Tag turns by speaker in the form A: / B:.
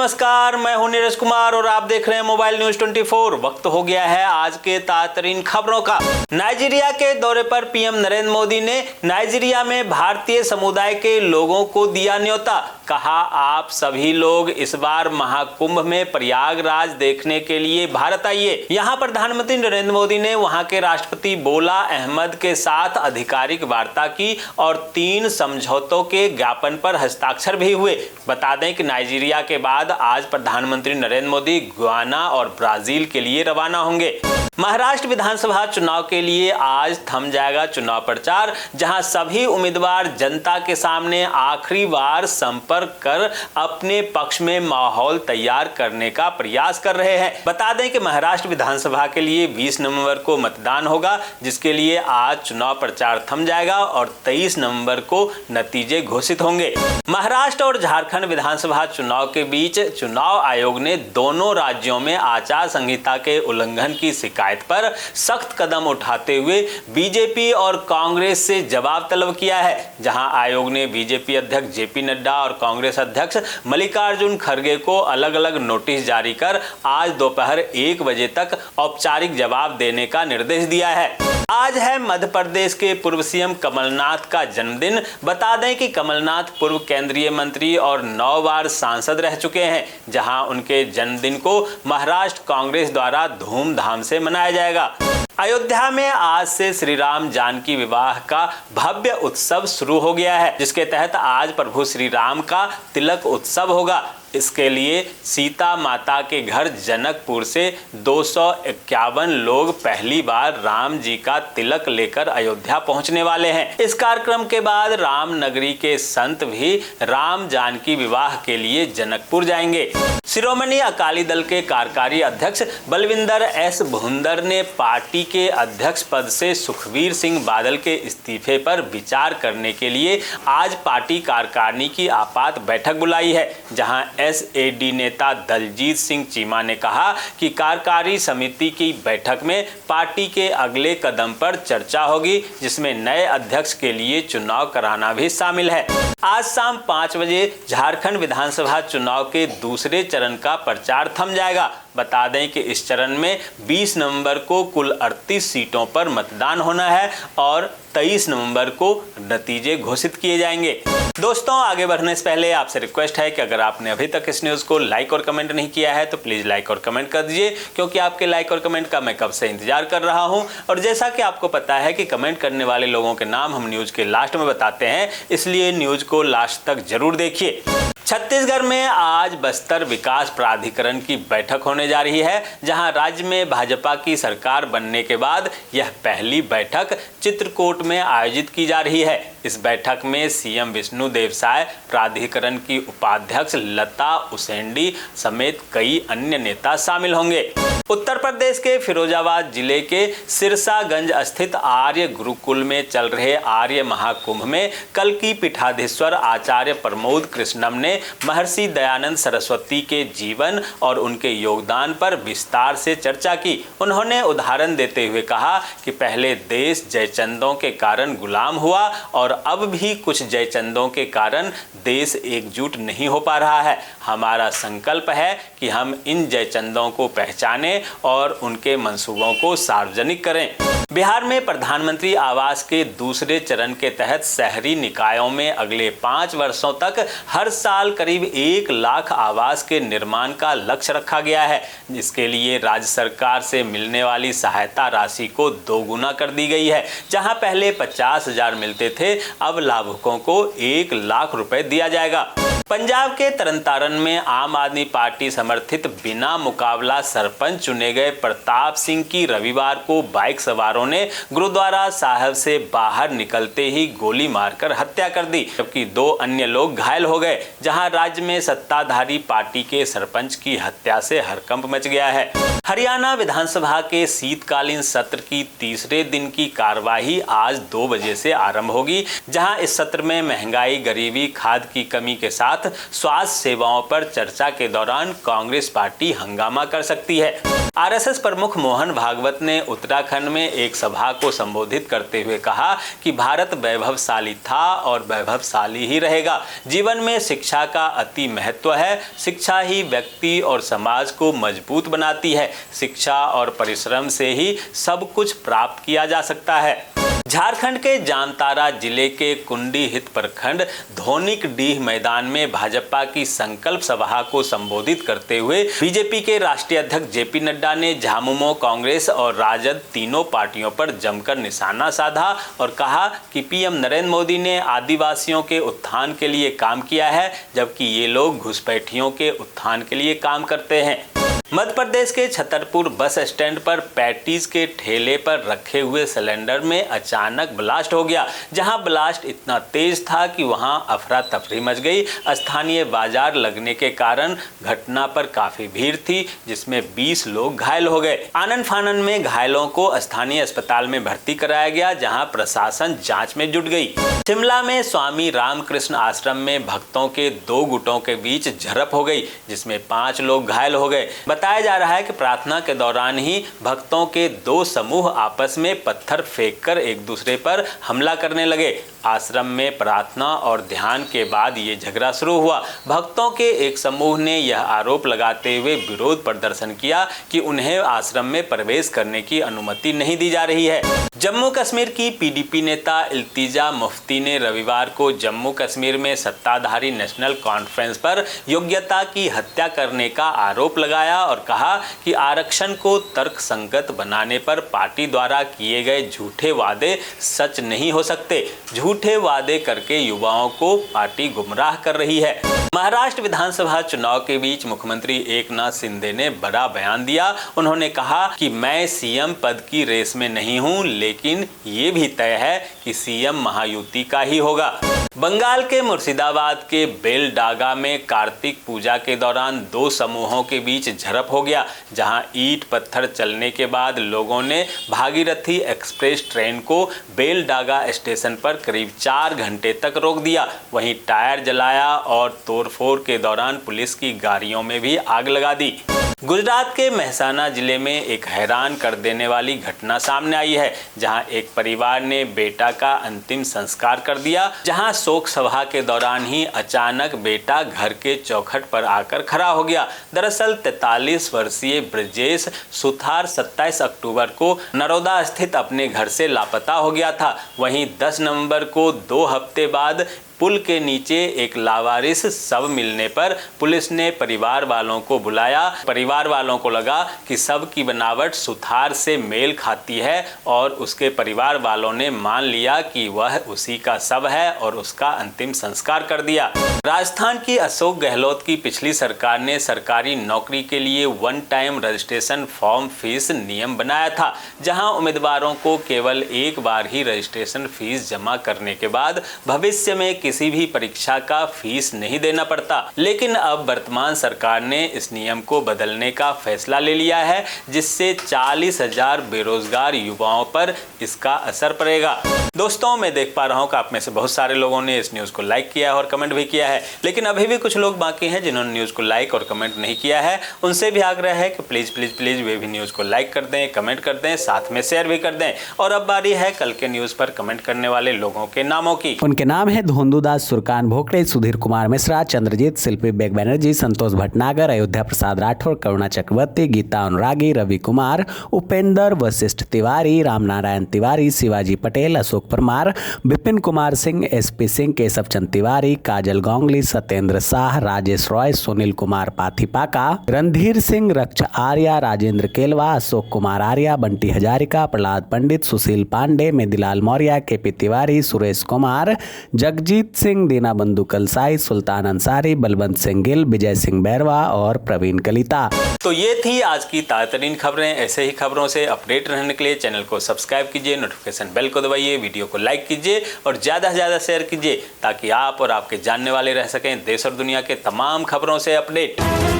A: नमस्कार, मैं हूं नीरज कुमार और आप देख रहे हैं मोबाइल न्यूज 24। वक्त हो गया है आज के ताज़ा खबरों का। नाइजीरिया के दौरे पर पीएम नरेंद्र मोदी ने नाइजीरिया में भारतीय समुदाय के लोगों को दिया न्योता। कहा, आप सभी लोग इस बार महाकुंभ में प्रयागराज देखने के लिए भारत आइए। यहां प्रधानमंत्री नरेंद्र मोदी ने वहां के राष्ट्रपति बोला अहमद के साथ आधिकारिक वार्ता की और 3 समझौतों के ज्ञापन पर हस्ताक्षर भी हुए। बता दें कि नाइजीरिया के बाद आज प्रधानमंत्री नरेंद्र मोदी गुयाना और ब्राजील के लिए रवाना होंगे। महाराष्ट्र विधानसभा चुनाव के लिए आज थम जाएगा चुनाव प्रचार, जहां सभी उम्मीदवार जनता के सामने आखिरी बार संपर्क कर अपने पक्ष में माहौल तैयार करने का प्रयास कर रहे हैं। बता दें कि महाराष्ट्र विधानसभा के लिए 20 नवंबर को मतदान होगा, जिसके लिए आज चुनाव प्रचार थम जाएगा और 23 नवंबर को नतीजे घोषित होंगे। महाराष्ट्र और झारखंड विधानसभा चुनाव के बीच चुनाव आयोग ने दोनों राज्यों में आचार संहिता के उल्लंघन की शिकायत पर सख्त कदम उठाते हुए बीजेपी और कांग्रेस से जवाब तलब किया है। जहां आयोग ने बीजेपी अध्यक्ष जेपी नड्डा और कांग्रेस अध्यक्ष मल्लिकार्जुन खड़गे को अलग अलग नोटिस जारी कर आज दोपहर 1 बजे तक औपचारिक जवाब देने का निर्देश दिया है। आज है मध्य प्रदेश के पूर्व सीएम कमलनाथ का जन्मदिन। बता दें कि कमलनाथ पूर्व केंद्रीय मंत्री और 9 बार सांसद रह चुके हैं, जहां उनके जन्मदिन को महाराष्ट्र कांग्रेस द्वारा धूमधाम से मनाया जाएगा। अयोध्या में आज से श्री राम जानकी विवाह का भव्य उत्सव शुरू हो गया है, जिसके तहत आज प्रभु श्री राम का तिलक उत्सव होगा। इसके लिए सीता माता के घर जनकपुर से 251 लोग पहली बार राम जी का तिलक लेकर अयोध्या पहुंचने वाले हैं। इस कार्यक्रम के बाद राम नगरी के संत भी राम जानकी विवाह के लिए जनकपुर जाएंगे। शिरोमणि अकाली दल के कार्यकारी अध्यक्ष बलविंदर एस भुंदर ने पार्टी के अध्यक्ष पद से सुखबीर सिंह बादल के इस्तीफे पर विचार करने के लिए आज पार्टी कार्यकारिणी की आपात बैठक बुलाई है, जहां एसएडी नेता दलजीत सिंह चीमा ने कहा कि कार्यकारी समिति की बैठक में पार्टी के अगले कदम पर चर्चा होगी, जिसमें नए अध्यक्ष के लिए चुनाव कराना भी शामिल है। आज शाम 5 बजे झारखंड विधानसभा चुनाव के दूसरे चरण का प्रचार थम जाएगा। बता दें कि इस चरण में 20 नवंबर को कुल 38 सीटों पर मतदान होना है और 23 नवंबर को नतीजे घोषित किए जाएंगे। दोस्तों, आगे बढ़ने से पहले आपसे रिक्वेस्ट है कि अगर आपने अभी तक इस न्यूज़ को लाइक और कमेंट नहीं किया है तो प्लीज़ लाइक और कमेंट कर दीजिए, क्योंकि आपके लाइक और कमेंट का मैं कब से इंतजार कर रहा हूं। और जैसा कि आपको पता है कि कमेंट करने वाले लोगों के नाम हम न्यूज़ के लास्ट में बताते हैं, इसलिए न्यूज़ को लास्ट तक जरूर देखिए। छत्तीसगढ़ में आज बस्तर विकास प्राधिकरण की बैठक होने जा रही है, जहां राज्य में भाजपा की सरकार बनने के बाद यह पहली बैठक चित्रकूट में आयोजित की जा रही है। इस बैठक में सीएम विष्णुदेव साय, प्राधिकरण की उपाध्यक्ष लता उसेंडी समेत कई अन्य नेता शामिल होंगे। उत्तर प्रदेश के फिरोजाबाद जिले के सिरसागंज स्थित आर्य गुरुकुल में चल रहे आर्य महाकुंभ में कल की पीठाधीश्वर आचार्य प्रमोद कृष्णम ने महर्षि दयानंद सरस्वती के जीवन और उनके योगदान पर विस्तार से चर्चा की। उन्होंने उदाहरण देते हुए कहा कि पहले देश जयचंदों के कारण गुलाम हुआ और अब भी कुछ जयचंदों के कारण देश एकजुट नहीं हो पा रहा है। हमारा संकल्प है कि हम इन जयचंदों को पहचानें और उनके मंसूबों को सार्वजनिक करें। बिहार में प्रधानमंत्री आवास के दूसरे चरण के तहत शहरी निकायों में अगले 5 वर्षों तक हर साल करीब 1 लाख आवास के निर्माण का लक्ष्य रखा गया है। इसके लिए राज्य सरकार से मिलने वाली सहायता राशि को 2 गुना कर दी गई है। जहां पहले 50,000 मिलते थे, अब लाभुकों को 1 लाख रुपए दिया जाएगा। पंजाब के तरनतारन में आम आदमी पार्टी समर्थित बिना मुकाबला सरपंच चुने गए प्रताप सिंह की रविवार को बाइक सवारों ने गुरुद्वारा साहब से बाहर निकलते ही गोली मारकर हत्या कर दी, जबकि 2 अन्य लोग घायल हो गए। जहां राज्य में सत्ताधारी पार्टी के सरपंच की हत्या से हड़कंप मच गया है। हरियाणा विधानसभा के शीतकालीन सत्र की तीसरे दिन की कार्यवाही आज 2 बजे से आरंभ होगी, जहां इस सत्र में महंगाई, गरीबी, खाद की कमी के साथ स्वास्थ्य सेवाओं पर चर्चा के दौरान कांग्रेस पार्टी हंगामा कर सकती है। आरएसएस प्रमुख मोहन भागवत ने उत्तराखंड में एक सभा को संबोधित करते हुए कहा कि भारत वैभवशाली था और वैभवशाली ही रहेगा। जीवन में शिक्षा का अति महत्व है। शिक्षा ही व्यक्ति और समाज को मजबूत बनाती है। शिक्षा और परिश्रम से ही सब कुछ प्राप्त किया जा सकता है। झारखंड के जामताड़ा जिले के कुंडी हित प्रखंड धोनिकडीह मैदान में भाजपा की संकल्प सभा को संबोधित करते हुए बीजेपी के राष्ट्रीय अध्यक्ष जेपी नड्डा ने झामुमो, कांग्रेस और राजद तीनों पार्टियों पर जमकर निशाना साधा और कहा कि पीएम नरेंद्र मोदी ने आदिवासियों के उत्थान के लिए काम किया है, जबकि ये लोग घुसपैठियों के उत्थान के लिए काम करते हैं। मध्य प्रदेश के छतरपुर बस स्टैंड पर पैटीज के ठेले पर रखे हुए सिलेंडर में अचानक ब्लास्ट हो गया, जहां ब्लास्ट इतना तेज था कि वहां अफरा तफरी मच गई। स्थानीय बाजार लगने के कारण घटना पर काफी भीड़ थी, जिसमें 20 लोग घायल हो गए। आनन फानन में घायलों को स्थानीय अस्पताल में भर्ती कराया गया, जहां प्रशासन जांच में जुट गई। शिमला में स्वामी रामकृष्ण आश्रम में भक्तों के 2 गुटों के बीच झड़प हो गई, जिसमें 5 लोग घायल हो गए। बताया जा रहा है कि प्रार्थना के दौरान ही भक्तों के 2 समूह आपस में पत्थर फेंककर एक दूसरे पर हमला करने लगे। आश्रम में प्रार्थना और ध्यान के बाद ये झगड़ा शुरू हुआ। भक्तों के एक समूह ने यह आरोप लगाते हुए विरोध प्रदर्शन किया कि उन्हें आश्रम में प्रवेश करने की अनुमति नहीं दी जा रही है। जम्मू कश्मीर की पीडीपी नेता इल्तिजा मुफ्ती ने रविवार को जम्मू कश्मीर में सत्ताधारी नेशनल कॉन्फ्रेंस पर योग्यता की हत्या करने का आरोप लगाया और कहा कि आरक्षण को तर्कसंगत बनाने पर पार्टी द्वारा किए गए झूठे वादे सच नहीं हो सकते। झूठे वादे करके युवाओं को पार्टी गुमराह कर रही है। महाराष्ट्र विधानसभा चुनाव के बीच मुख्यमंत्री एकनाथ शिंदे ने बड़ा बयान दिया। उन्होंने कहा कि मैं सीएम पद की रेस में नहीं हूं, लेकिन ये भी तय है कि सीएम महायुति का ही होगा। बंगाल के मुर्शिदाबाद के बेलडागा में कार्तिक पूजा के दौरान 2 समूहों के बीच झड़प हो गया, जहां ईंट पत्थर चलने के बाद लोगों ने भागीरथी एक्सप्रेस ट्रेन को बेलडागा स्टेशन पर करीब 4 घंटे तक रोक दिया। वहीं टायर जलाया और तोड़फोड़ के दौरान पुलिस की गाड़ियों में भी आग लगा दी। गुजरात के मेहसाना जिले में एक हैरान कर देने वाली घटना सामने आई है, जहां एक परिवार ने बेटा का अंतिम संस्कार कर दिया। जहां शोक सभा के दौरान ही अचानक बेटा घर के चौखट पर आकर खड़ा हो गया। दरअसल 43 वर्षीय ब्रजेश सुथार 27 अक्टूबर को नरोदा स्थित अपने घर से लापता हो गया था। वहीं 10 नवंबर को 2 हफ्ते बाद पुल के नीचे एक लावारिस शव मिलने पर पुलिस ने परिवार वालों को बुलाया। परिवार वालों को लगा कि शव की बनावट सुथार से मेल खाती है और उसके परिवार वालों ने मान लिया कि वह उसी का शव है और उसका अंतिम संस्कार कर दिया। राजस्थान की अशोक गहलोत की पिछली सरकार ने सरकारी नौकरी के लिए 1 टाइम रजिस्ट्रेशन फॉर्म फीस नियम बनाया था, जहां उम्मीदवारों को केवल एक बार ही रजिस्ट्रेशन फीस जमा करने के बाद भविष्य में किसी भी परीक्षा का फीस नहीं देना पड़ता। लेकिन अब वर्तमान सरकार ने इस नियम को बदलने का फैसला ले लिया है, जिससे 40,000 बेरोजगार युवाओं पर इसका असर पड़ेगा। दोस्तों, मैं देख पा रहा हूं कि आप में से बहुत सारे लोगों ने इस न्यूज़ को लाइक किया है और कमेंट भी किया है, लेकिन अभी भी कुछ लोग बाकी हैं जिन्होंने न्यूज़ को लाइक और कमेंट नहीं किया है। उनसे भी आग्रह है कि प्लीज़ प्लीज़ प्लीज़ वे भी न्यूज़ को लाइक कर दें, कमेंट कर दें, साथ में शेयर भी कर दें। और अब बारी है कल के न्यूज़ पर कमेंट करने वाले लोगों के नामों की।
B: उनके नाम है धोंदूदास सुरकान भोकड़े, सुधीर कुमार मिश्रा, चंद्रजीत, शिल्पी बेग बनर्जी, संतोष भटनागर, अयोध्या प्रसाद राठौर, करुणा चक्रवर्ती, गीता अनुरागी, रवि कुमार, उपेंद्र, वशिष्ठ तिवारी, रामनारायण तिवारी, शिवाजी पटेल, अशोक परमार, विपिन कुमार सिंह, एसपी सिंह, केशव चंद तिवारी, काजल गांगुली, सत्येंद्र शाह, राजेश रॉय, सुनील कुमार पाथिपाका, रणधीर सिंह, रक्ष आर्या, राजेंद्र केलवा, अशोक कुमार आर्या, बंटी हजारिका, प्रहलाद पंडित, सुशील पांडे, मेदीलाल मौर्य, केपी तिवारी, सुरेश कुमार, जगजीत सिंह, दीना बंधु कलसाई, सुल्तान अंसारी, बलवंत सिंह गिल, विजय सिंह बैरवा और प्रवीण कलिता।
A: तो ये थी आज की ताज़ा खबरें। ऐसे ही खबरों से अपडेट रहने के लिए चैनल को सब्सक्राइब कीजिए, नोटिफिकेशन बेल को दबाइए, वीडियो को लाइक कीजिए और ज़्यादा से ज़्यादा शेयर कीजिए, ताकि आप और आपके जानने वाले रह सकें देश और दुनिया के तमाम खबरों से अपडेट।